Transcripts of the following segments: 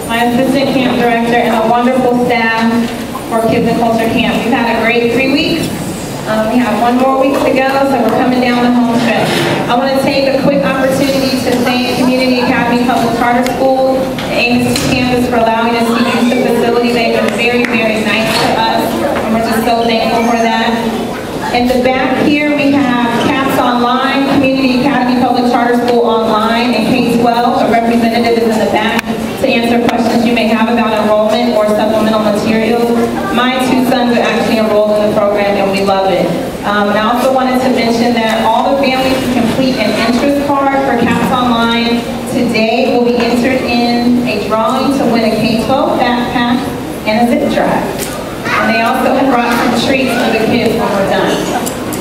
my assistant camp director, and a wonderful staff for Kids and Culture Camp. We've had a great 3 weeks. We have 1 more week to go, so we're coming down the home stretch. I want to take a quick opportunity to thank Community Academy Public Charter School, the Amos campus, for allowing us to use the facility. They've been very, very nice to us, and we're just so thankful for that. In the back here, we have CAPS Online, Community Academy Public Charter School Online, and K-12. A representative is in the back to answer questions you may have about enrollment or supplemental materials. My 2 sons are actually enrolled in the program, and we love it. And I also wanted to mention that all the families who complete an interest card for CAPS Online today will be entered in a drawing to win a K-12 backpack and a zip drive. And they also have brought some treats for the kids when we're done.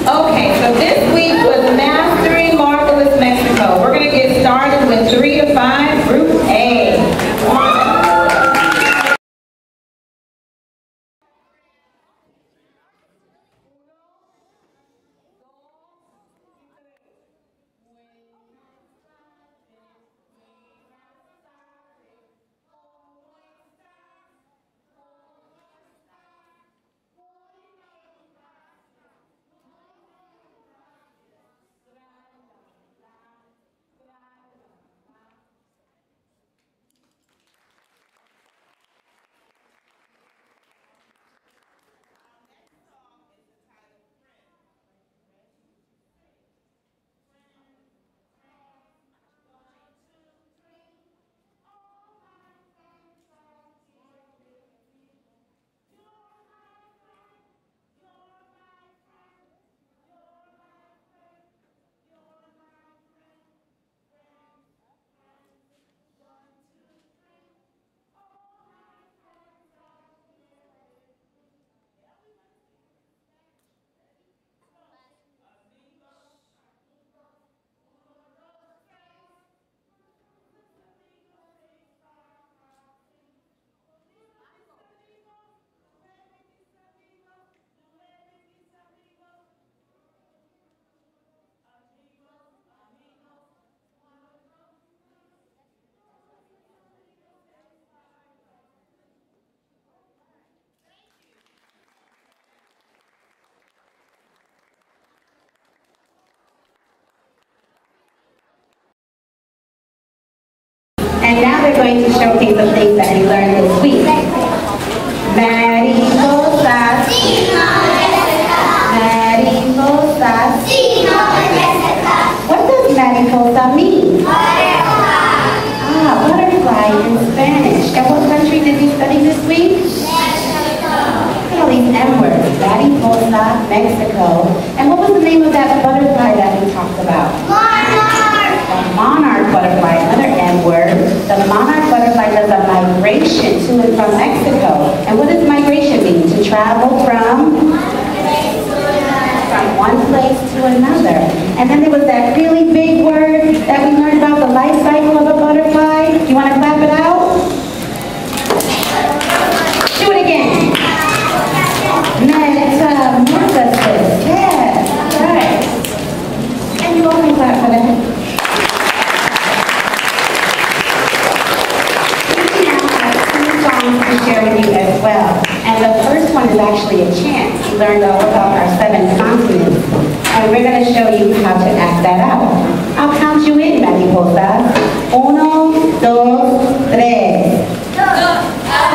Okay, so this week was Mastering Marvelous Mexico. We're going to get started with 3 to 5, Group A. And now they're going to showcase the things that we learned this week. Mariposas. Mariposas. What does mariposa mean? Butterfly in Spanish. And what country did we study this week? Mexico. Look at all these M words. Mariposa, Mexico. And what was the name of that butterfly that we talked about? The monarch butterfly, another M word. The monarch butterfly does a migration to and from Mexico. And what does migration mean? To travel from one place to another. And then there was that really big word that we learned about, the life cycle of a butterfly. Do you want to clap it out? Do it again. Metamorphosis. Yeah, right. And you all can clap for that. To share with you as well. And the first one is actually a chant. We learned all about our 7 continents. And we're going to show you how to act that out. I'll count you in, Mariposa. 1, 2, 3.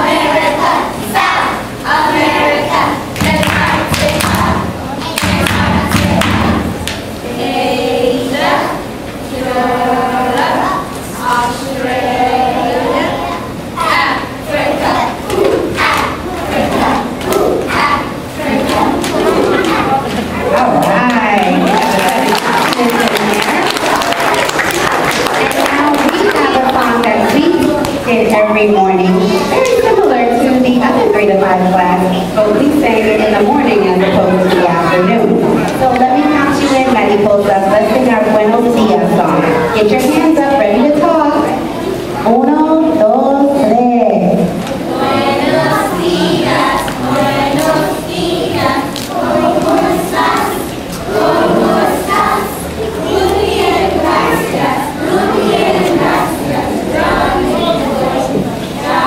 America, South America, Antarctica, Asia, Europe, Australia, Africa, All right. And now we have a song that we did every morning, very similar to the other 3 to 5 class, but we sang it in the morning as opposed to the afternoon. So let me count you in, Mariposas. Let's sing our Buenos Dias song. Get your hands up, ready to talk. 1, 2, 3. Buenos días, buenos días, ¿cómo estás? ¿Cómo estás? Muy bien, gracias, muy bien, gracias. Ya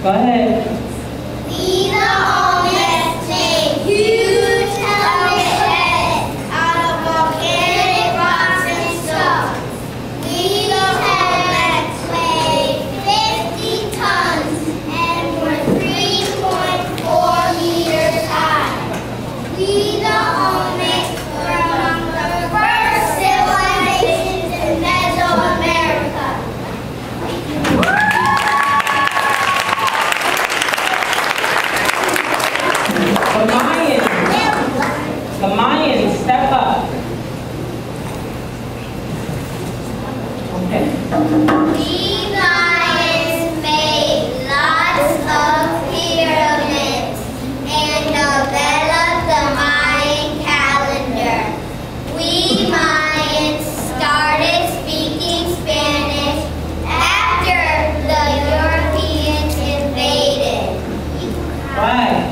Go ahead. We the Olmecs made huge helmet heads out of volcanic rocks and stone. We the Olmecs weighed 50 tons and were 3.4 meters high. We the Olmecs were among the first civilizations in Mesoamerica. The Mayans, step up. Okay. We Mayans made lots of pyramids and developed the Mayan calendar. We Mayans started speaking Spanish after the Europeans invaded. Right.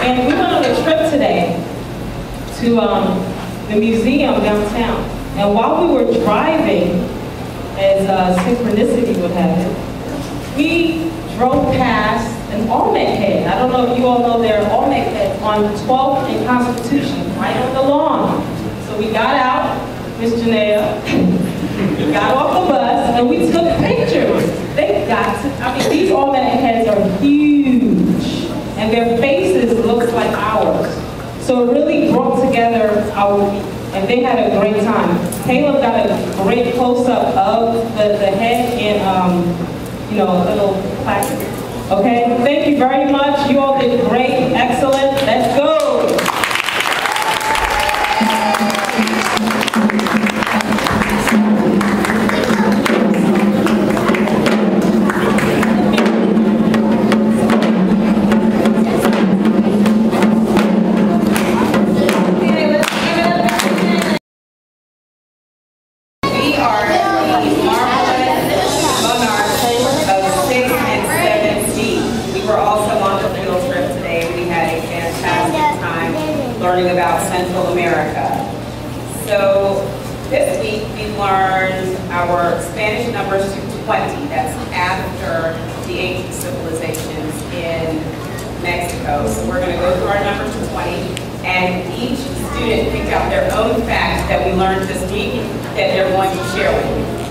And we went on a trip today to the museum downtown. And while we were driving, as synchronicity would have it, we drove past an Olmec head. I don't know if you all know there are Olmec heads on 12th and Constitution, right on the lawn. So we got out, Miss Janelle, we got off the bus, and we took pictures. They got to, I mean, these Olmec heads are huge, and their faces look like ours. So it really brought together our week, and they had a great time. Caleb got a great close-up of the head and, you know, a little plaque. Okay, thank you very much. You all did great, excellent. Let's go. Learning about Central America. So this week we learned our Spanish numbers to 20. That's after the ancient civilizations in Mexico. So we're going to go through our numbers to 20, and each student picked out their own facts that we learned this week that they're going to share with you.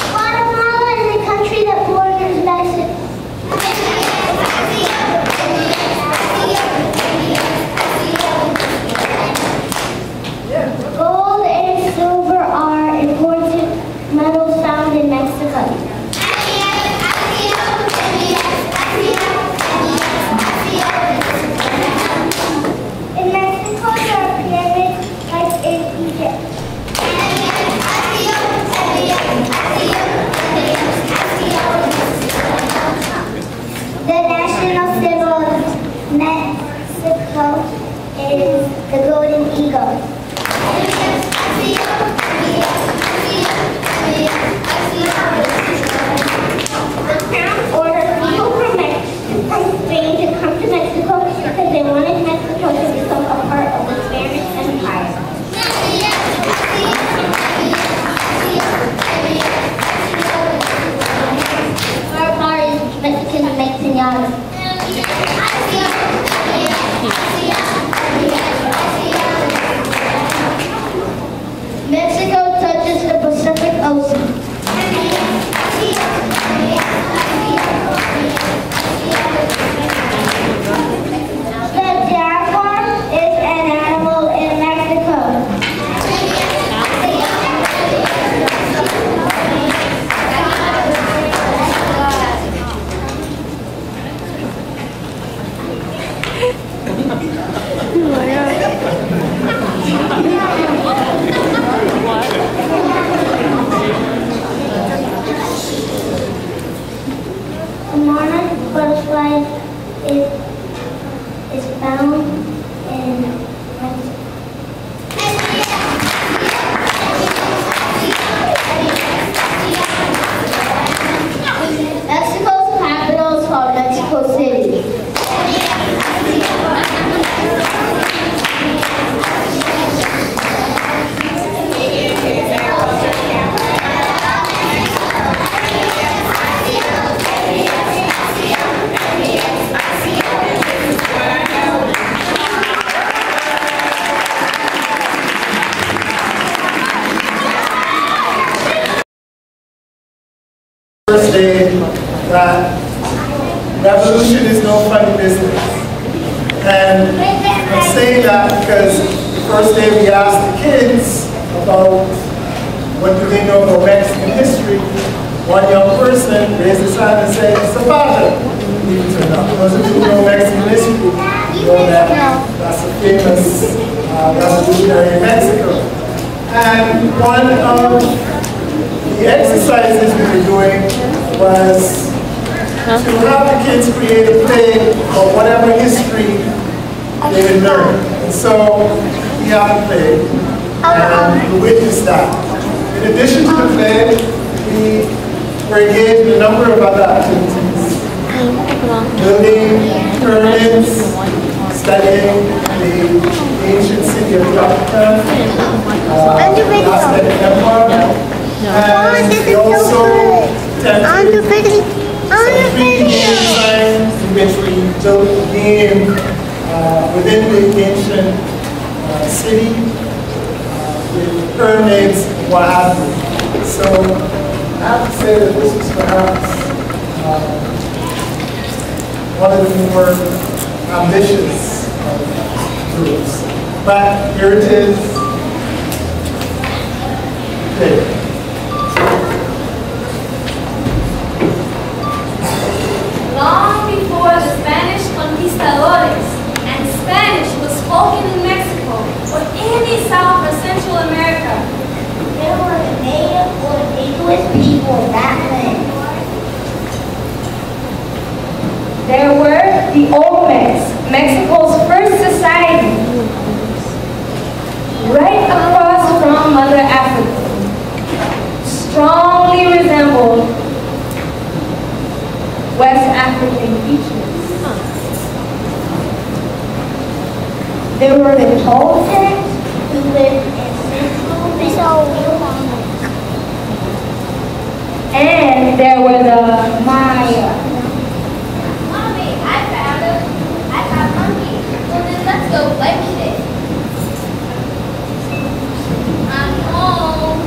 Guatemala and the The national symbol of Mexico is the golden eagle. The crown ordered people from Spain to come to Mexico because they wanted Mexico to become a part of the Spanish Empire. Our part is Mexican Mexicanos. Mexico touches the Pacific Ocean. The jaguar is an animal in Mexico. A monarch butterfly is found in Mexico. Mexico's capital is called Mexico City. First day that revolution is no funny business. And I'm saying that because the first day we asked the kids about what do they know about Mexican history. One young person raised his hand and said, Zapata. Those of you who know Mexican history know that that's a famous revolutionary in Mexico. And one of the exercises we were doing was to have the kids create a play of whatever history they had learned. And so we have a play, and we witnessed that. In addition to the play, we were engaged in a number of other activities. Building pyramids, studying the ancient city of Yucatan, the Aztec Empire. And we also attempted some 3D game designs in which we built a game within the ancient city with pyramids and what have you. So I have to say that this was perhaps one of the more ambitious groups. But here it is. Okay. Long before the Spanish conquistadores and Spanish was spoken in Mexico or any South or Central America, There were native or indigenous people back then. There were the Olmecs, Mexico's first society, right across from Mother Africa. Strongly resembled West African features. There were the Toltecs who lived in Central Mesoamerica. And there were the Maya. Mommy, I found monkey. Well then let's go play with it. I'm home.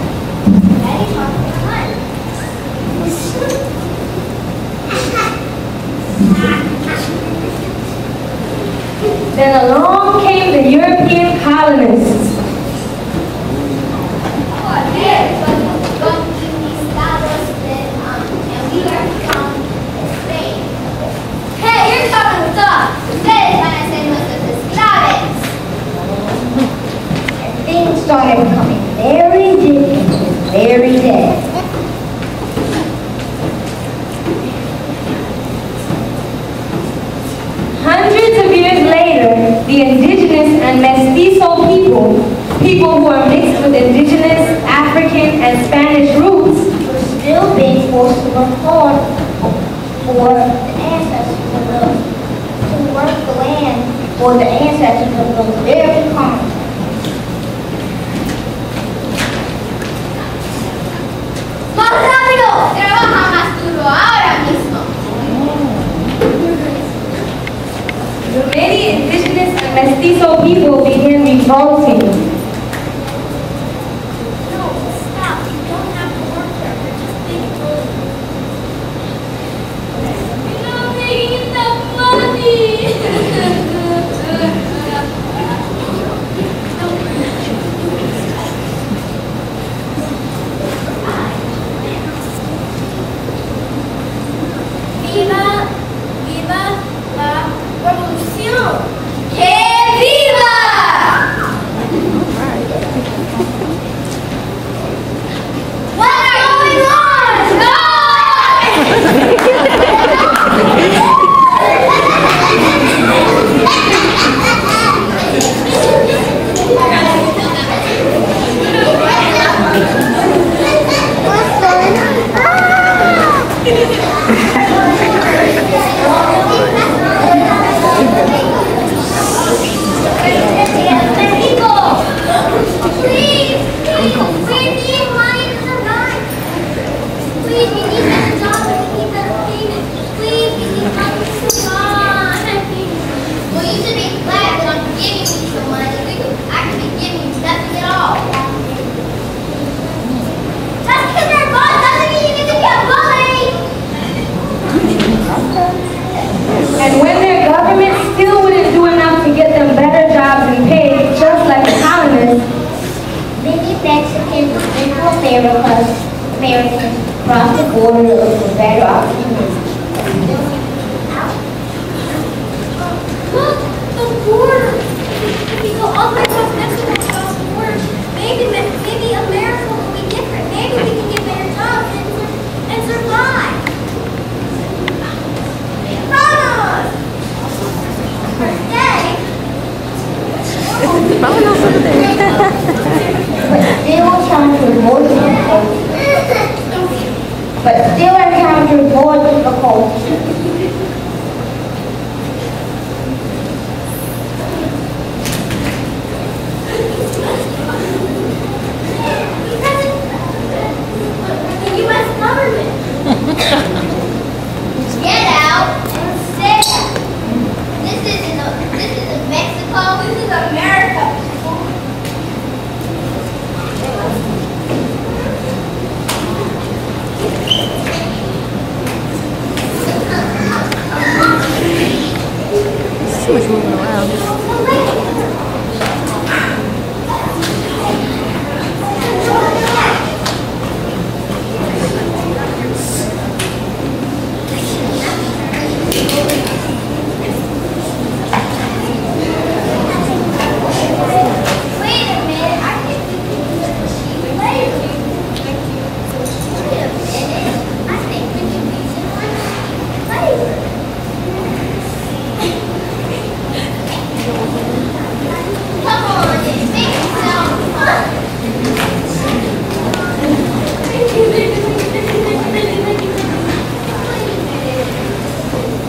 Daddy wants to hunt. Then along came the European colonists. Oh, yeah, but conquistados, and we are from or the ancestors of those very colonies. ¡Más rápido! Trabaja más duro ahora mismo. Many indigenous and mestizo people began revolting. No, stop. You don't have to work there. You're just being bullied. You're not making enough money. ¡Viva! ¡Viva la revolución! ¡Que viva! What's going on? And when their government still wouldn't do enough to get them better jobs and pay, just like the colonists, Many Mexicans into Americans crossed the border looking for better opportunities. Look, the border. If we go all the way across Mexico and cross the border, maybe America will be different. Maybe we can get better jobs and survive. Vamos! Stay. But still encountered more difficulties. The U.S. government. Get out and stay out. This isn't Mexico. This is America. So much moving around. Wait a minute. I think we can use the cheap labor. Wait a minute. I think we can use it for cheap labor. Come on, it makes it sound fun.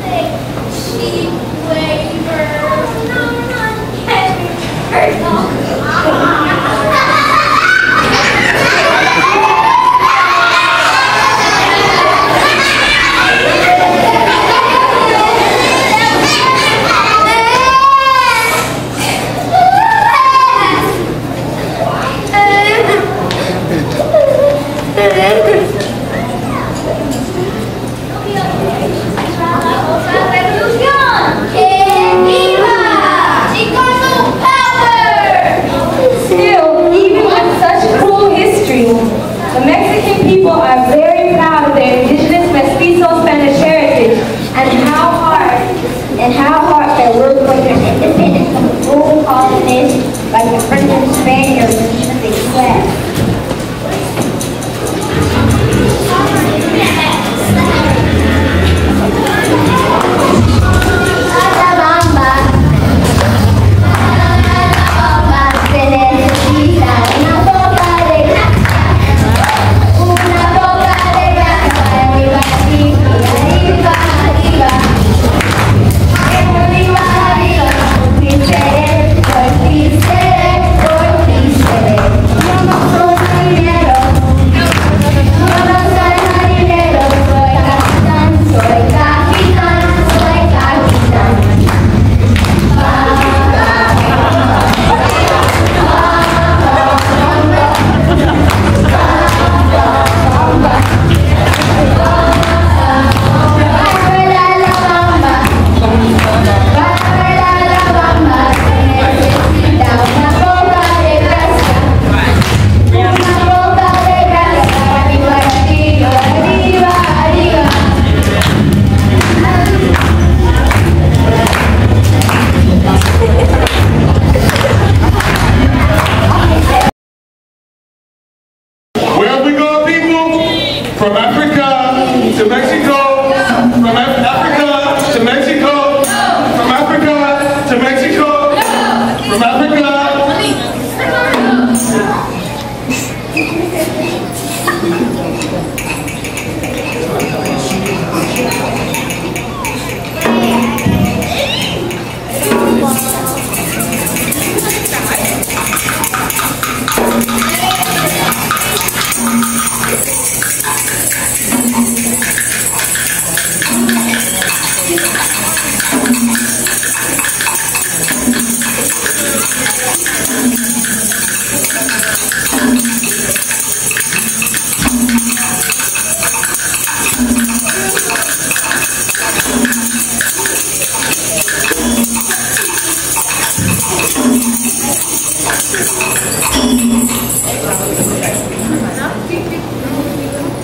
Say, cheap labor. No, not still, even with such cruel history, the Mexican people are very proud of their indigenous mestizo Spanish heritage and how hard they worked for their independence from the rule colonists like the French and Spaniards and even the English. Una boca From Africa to Mexico. From Africa to Mexico. From Africa to Mexico. From Africa.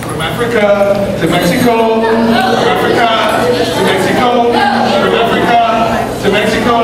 From Africa to Mexico, from Africa to Mexico, from Africa to Mexico.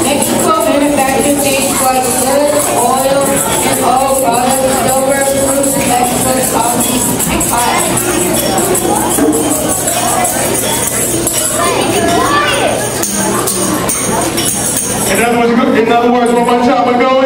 Mexico manufactures things like wood, oil, and all products, silver, fruits, vegetables, coffee, and cotton. In other words, one more time ago.